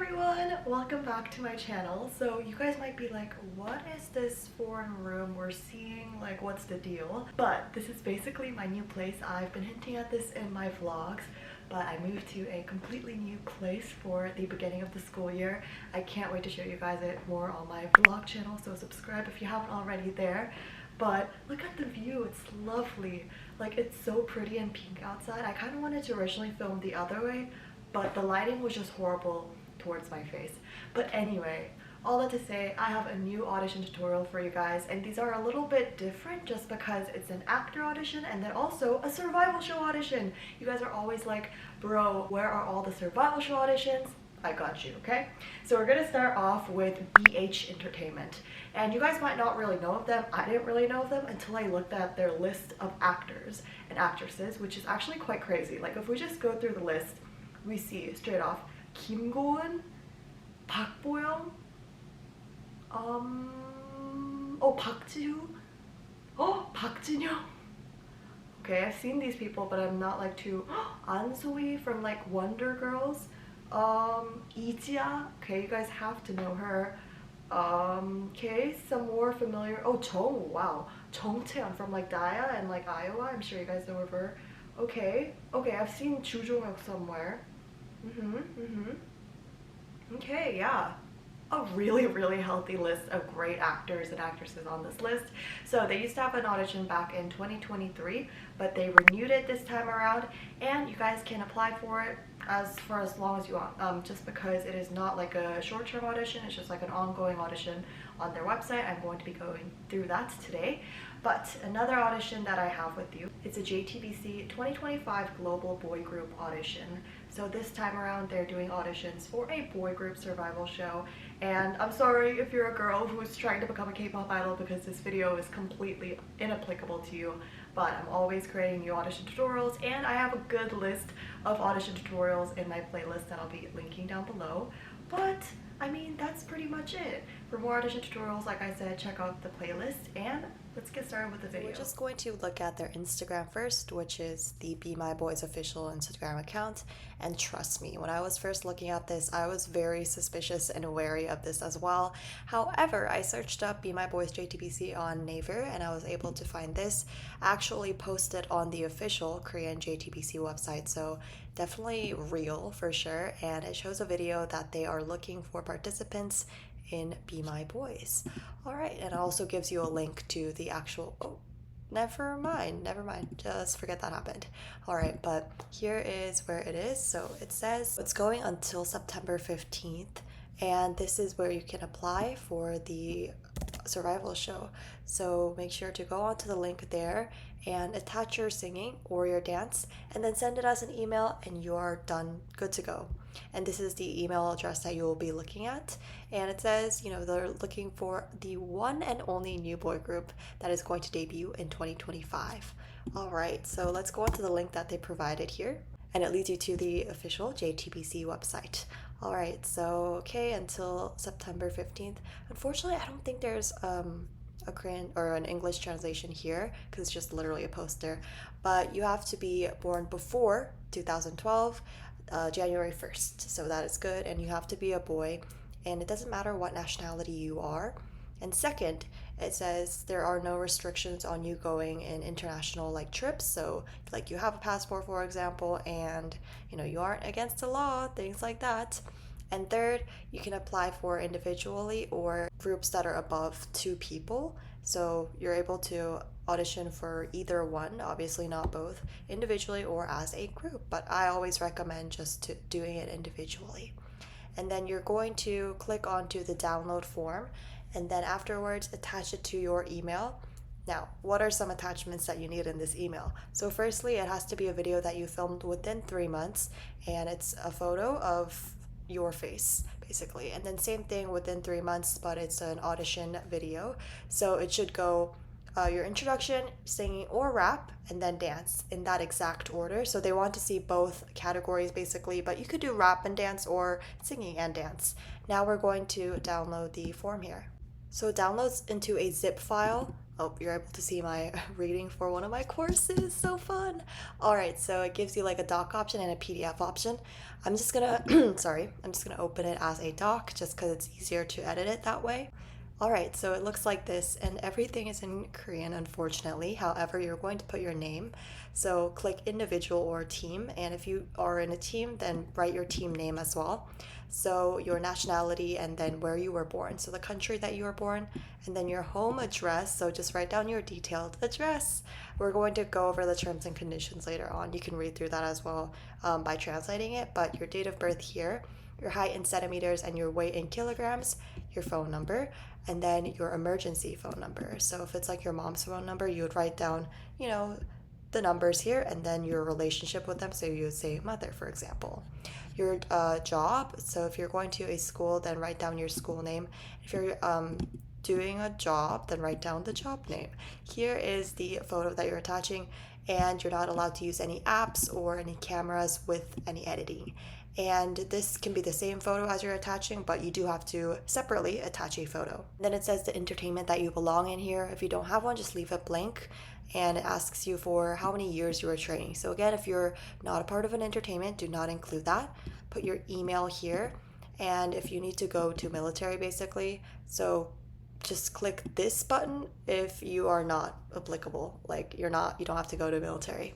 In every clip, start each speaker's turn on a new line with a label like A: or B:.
A: everyone! Welcome back to my channel. So you guys might be like, what is this foreign room we're seeing? Like, what's the deal? But this is basically my new place. I've been hinting at this in my vlogs, but I moved to a completely new place for the beginning of the school year. I can't wait to show you guys it more on my vlog channel, so subscribe if you haven't already there. But look at the view, it's lovely. Like, it's so pretty and pink outside. I kind of wanted to originally film the other way, but the lighting was just horrible towards my face. But anyway, all that to say, I have a new audition tutorial for you guys, and these are a little bit different just because it's an actor audition and then also a survival show audition. You guys are always like, bro, where are all the survival show auditions? I got you, okay? So we're gonna start off with BH Entertainment. And you guys might not really know of them. I didn't really know of them until I looked at their list of actors and actresses, which is actually quite crazy. Like, if we just go through the list, we see straight off Kim Go-eun, Park Bo-young, Park Ji-hoo, Park Jin-young. Okay, I've seen these people, but I'm not like too. An So-hee from like Wonder Girls, Lee-jia. Okay, you guys have to know her. Okay, some more familiar. Oh, Jung. Wow, Jung Taeyeon from like Daya and like Iowa. I'm sure you guys know of her. Okay, I've seen Chu Jong-hyuk somewhere. Okay, yeah. A really healthy list of great actors and actresses on this list. So they used to have an audition back in 2023, but they renewed it this time around, and you guys can apply for it for as long as you want, just because it is not like a short-term audition. It's just like an ongoing audition on their website. I'm going to be going through that today. But another audition that I have with you, it's a JTBC 2025 Global Boy Group Audition. So this time around, they're doing auditions for a boy group survival show. And I'm sorry if you're a girl who's trying to become a K-pop idol, because this video is completely inapplicable to you. But I'm always creating new audition tutorials, and I have a good list of audition tutorials in my playlist that I'll be linking down below. But I mean, that's pretty much it. For more audition tutorials, like I said, check out the playlist, and let's get started with the video. We're just going to look at their Instagram first, which is the Be My Boys official Instagram account. And trust me, when I was first looking at this, I was very suspicious and wary of this as well. However, I searched up Be My Boys JTBC on Naver, and I was able to find this actually posted on the official Korean JTBC website. So definitely real for sure, and it shows a video that they are looking for participants in Be My Boys. Alright, and it also gives you a link to the actual never mind, just forget that happened. Alright, but here is where it is. So it says it's going until September 15th, and this is where you can apply for the survival show. So make sure to go onto the link there and attach your singing or your dance, and then send it as an email, and you're done, good to go. And this is the email address that you will be looking at, and it says, you know, they're looking for the one and only new boy group that is going to debut in 2025. All right, so let's go onto the link that they provided here, and it leads you to the official JTBC website. All right, so okay, until September 15th. Unfortunately, I don't think there's a Korean or an English translation here, because it's just literally a poster. But you have to be born before 2012, January 1st, so that is good. And you have to be a boy, and it doesn't matter what nationality you are. And second, it says there are no restrictions on you going in international like trips. So like you have a passport, for example, and you know you aren't against the law, things like that. And third, you can apply for individually or groups that are above 2 people. So you're able to audition for either one, obviously not both, individually or as a group. But I always recommend just doing it individually. And then you're going to click onto the download form, and then afterwards attach it to your email. Now, what are some attachments that you need in this email? So firstly, it has to be a video that you filmed within 3 months, and it's a photo of your face basically. And then same thing within 3 months, but it's an audition video. So it should go your introduction, singing or rap, and then dance in that exact order. So they want to see both categories basically, but you could do rap and dance or singing and dance. Now we're going to download the form here. So it downloads into a zip file Oh, you're able to see my reading for one of my courses. So fun. All right, so it gives you like a doc option and a PDF option. I'm just gonna, sorry, I'm just gonna open it as a doc just because it's easier to edit it that way. All right, so it looks like this, and everything is in Korean, unfortunately. However, you're going to put your name. So click individual or team, and if you are in a team, then write your team name as well. So your nationality, and then where you were born. So the country that you were born, and then your home address. So just write down your detailed address. We're going to go over the terms and conditions later on. You can read through that as well by translating it, but your date of birth here, your height in centimeters, and your weight in kilograms, your phone number, and then your emergency phone number. So if it's like your mom's phone number, you would write down, the numbers here, and then your relationship with them. So you would say mother, for example. Your job. So if you're going to a school, then write down your school name. If you're doing a job, then write down the job name. Here is the photo that you're attaching, and you're not allowed to use any apps or any cameras with any editing. And this can be the same photo as you're attaching, but you do have to separately attach a photo. Then it says the entertainment that you belong in here. If you don't have one, just leave it blank, and it asks you for how many years you were training. So again, if you're not a part of an entertainment, do not include that. Put your email here, and if you need to go to military, basically, so just click this button if you are not applicable, like you don't have to go to military.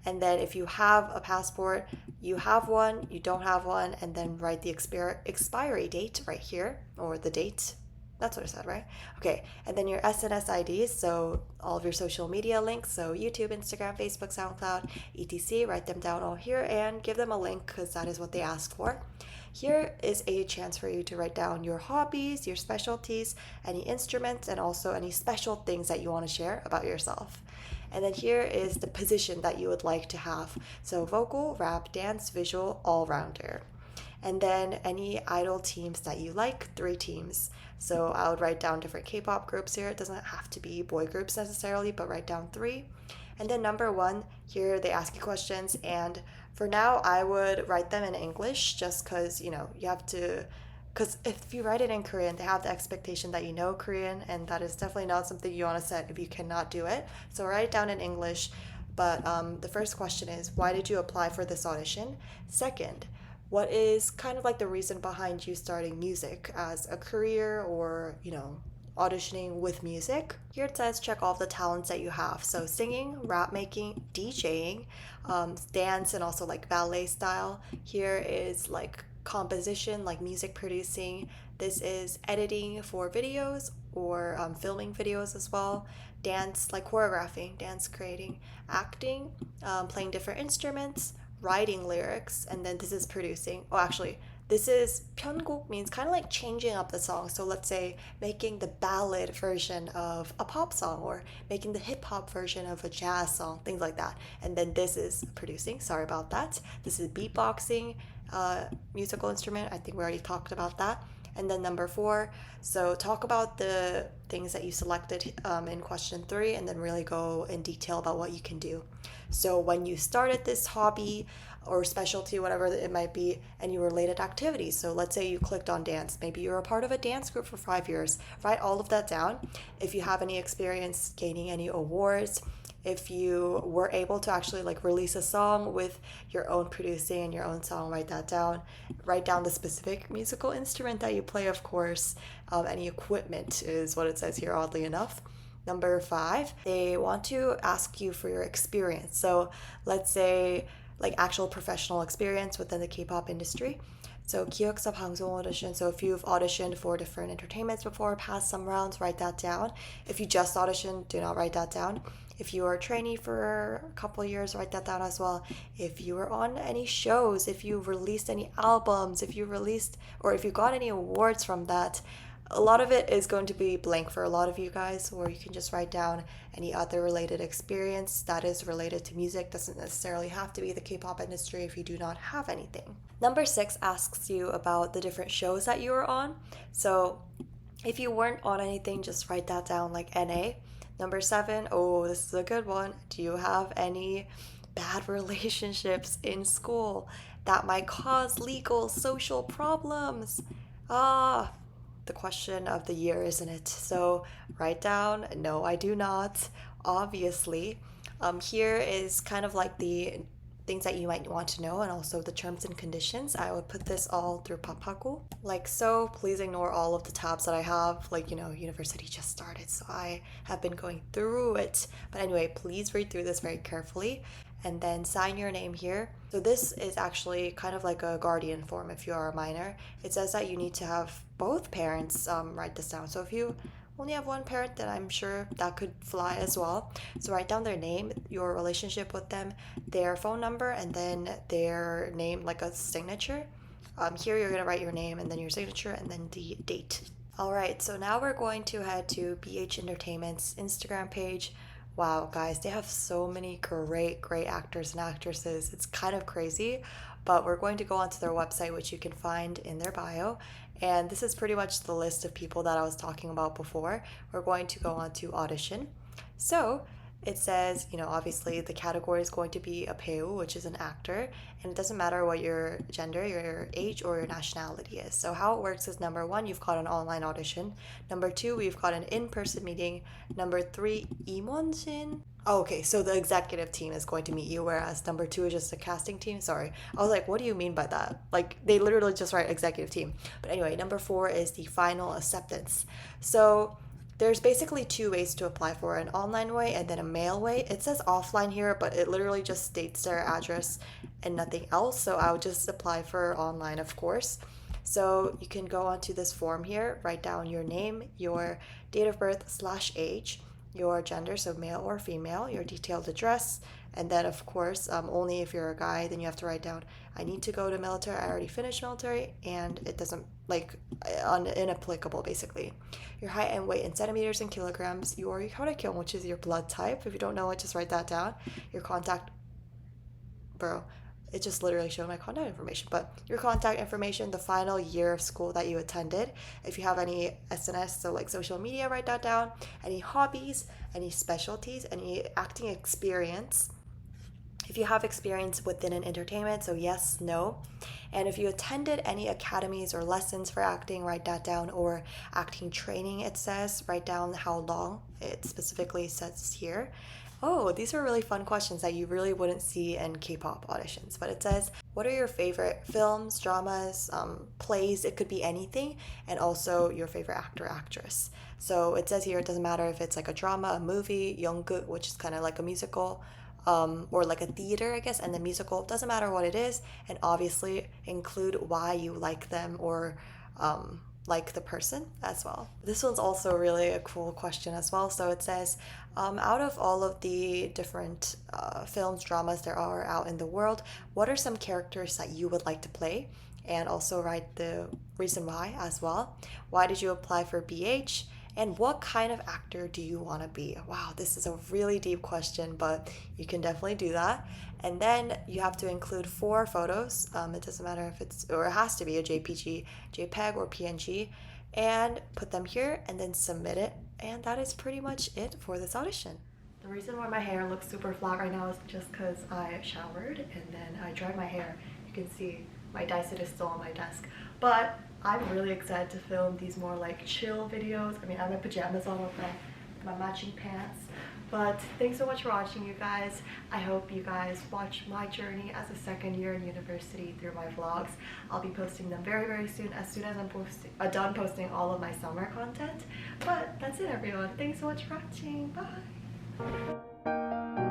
A: And then if you have a passport, you have one, you don't have one, and then write the expiry date right here, or the date. That's what I said, right? Okay, and then your SNS IDs, so all of your social media links, so YouTube, Instagram, Facebook, SoundCloud, etc. Write them down all here and give them a link because that is what they asked for. Here is a chance for you to write down your hobbies, your specialties, any instruments, and also any special things that you want to share about yourself. And then here is the position that you would like to have. So vocal, rap, dance, visual, all-rounder. And then any idol teams that you like, 3 teams. So I would write down different K-pop groups here. It doesn't have to be boy groups necessarily, but write down 3. And then number 1, here they ask you questions, and for now I would write them in English just because, you have to, because if you write it in Korean, they have the expectation that you know Korean, and that is definitely not something you want to set if you cannot do it. So write it down in English. But the first question is, why did you apply for this audition? Second, what is kind of like the reason behind you starting music as a career, or, auditioning with music? Here it says check all of the talents that you have. So singing, rap making, DJing, dance, and also like ballet style. Here is like composition, like music producing. This is editing for videos, or filming videos as well. Dance, like choreographing, dance creating, acting, playing different instruments, writing lyrics, and then this is producing. Oh, actually, this is 편곡, means kind of like changing up the song. So let's say making the ballad version of a pop song, or making the hip hop version of a jazz song, things like that. And then this is producing. Sorry about that. This is beatboxing, musical instrument. I think we already talked about that. And then number 4, so talk about the things that you selected in question 3, and then really go in detail about what you can do. So when you started this hobby or specialty, whatever it might be, and your related activities. So let's say you clicked on dance. Maybe you were a part of a dance group for 5 years. Write all of that down. If you have any experience gaining any awards, if you were able to actually like release a song with your own producing and your own song, write that down. Write down the specific musical instrument that you play, of course. Any equipment is what it says here, oddly enough. Number 5, they want to ask you for your experience. So let's say like actual professional experience within the K-pop industry. So 기획사 방송 audition. So if you've auditioned for different entertainments before, passed some rounds, write that down. If you just auditioned, do not write that down. If you were a trainee for a couple of years, write that down as well. If you were on any shows, if you released any albums, if you got any awards from that, a lot of it is going to be blank for a lot of you guys, or you can just write down any other related experience that is related to music. Doesn't necessarily have to be the K-pop industry if you do not have anything. Number 6 asks you about the different shows that you were on. So if you weren't on anything, just write that down, like NA. Number 7, oh, this is a good one. Do you have any bad relationships in school that might cause legal, social problems? the question of the year, isn't it? So write down, no, I do not, obviously. Here is kind of like the things that you might want to know and also the terms and conditions. I would put this all through Papaku. Like so, please ignore all of the tabs that I have. Like, you know, university just started, so I have been going through it. But anyway, please read through this very carefully and then sign your name here. So this is actually kind of like a guardian form if you are a minor. It says that you need to have both parents write this down. So if you only have one parent, then I'm sure that could fly as well. So write down their name, your relationship with them, their phone number, and then their name, like a signature. Here you're gonna write your name and then your signature and then the date. All right, so now we're going to head to BH Entertainment's Instagram page. Wow, guys, they have so many great actors and actresses. It's kind of crazy, but we're going to go onto their website, which you can find in their bio. And this is pretty much the list of people that I was talking about before. We're going to go on to Audition. So it says, you know, obviously the category is going to be a peu, which is an actor, and it doesn't matter what your gender, your age, or your nationality is. So how it works is number one, you've got an online audition. Number two, we've got an in-person meeting. Number three, imonshin. Oh, okay, so the executive team is going to meet you, whereas number two is just a casting team. Sorry, I was like, what do you mean by that? Like, they literally just write executive team. But anyway, number four is the final acceptance. So there's basically two ways to apply for an online way and then a mail way. It says offline here, but it literally just states their address and nothing else. So I would just apply for online, of course. So you can go onto this form here, write down your name, your date of birth / age, your gender, so male or female, your detailed address, and then of course, only if you're a guy, then you have to write down, I need to go to military, I already finished military, and it doesn't, like, inapplicable basically. Your height and weight in centimeters and kilograms, your hyorakyon, which is your blood type. If you don't know it, just write that down. Your contact, bro, it just literally showed my contact information, but your contact information, the final year of school that you attended. If you have any SNS, so like social media, write that down. Any hobbies, any specialties, any acting experience. If you have experience within an entertainment, so yes, no. And if you attended any academies or lessons for acting, write that down. Or acting training, it says, write down how long it specifically says here. Oh, these are really fun questions that you really wouldn't see in K-pop auditions. But it says, what are your favorite films, dramas, plays? It could be anything. And also your favorite actor, actress. So it says here, it doesn't matter if it's like a drama, a movie, 연극, which is kind of like a musical, or like a theater, I guess, and the musical. Doesn't matter what it is. And obviously include why you like them or like the person as well. This one's also really a cool question as well. So it says, out of all of the different films, dramas there are out in the world, what are some characters that you would like to play? And also write the reason why as well. Why did you apply for BH? And what kind of actor do you want to be? Wow, this is a really deep question, but you can definitely do that. And then you have to include 4 photos. It doesn't matter if it's, or it has to be a JPG, JPEG, or PNG. And put them here and then submit it. And that is pretty much it for this audition. The reason why my hair looks super flat right now is just because I showered and then I dried my hair. You can see my Dyson is still on my desk. But I'm really excited to film these more like chill videos. I mean, I have my pajamas on with my matching pants. But thanks so much for watching, you guys. I hope you guys watch my journey as a second year in university through my vlogs. I'll be posting them very soon as I'm done posting all of my summer content. But that's it, everyone. Thanks so much for watching. Bye.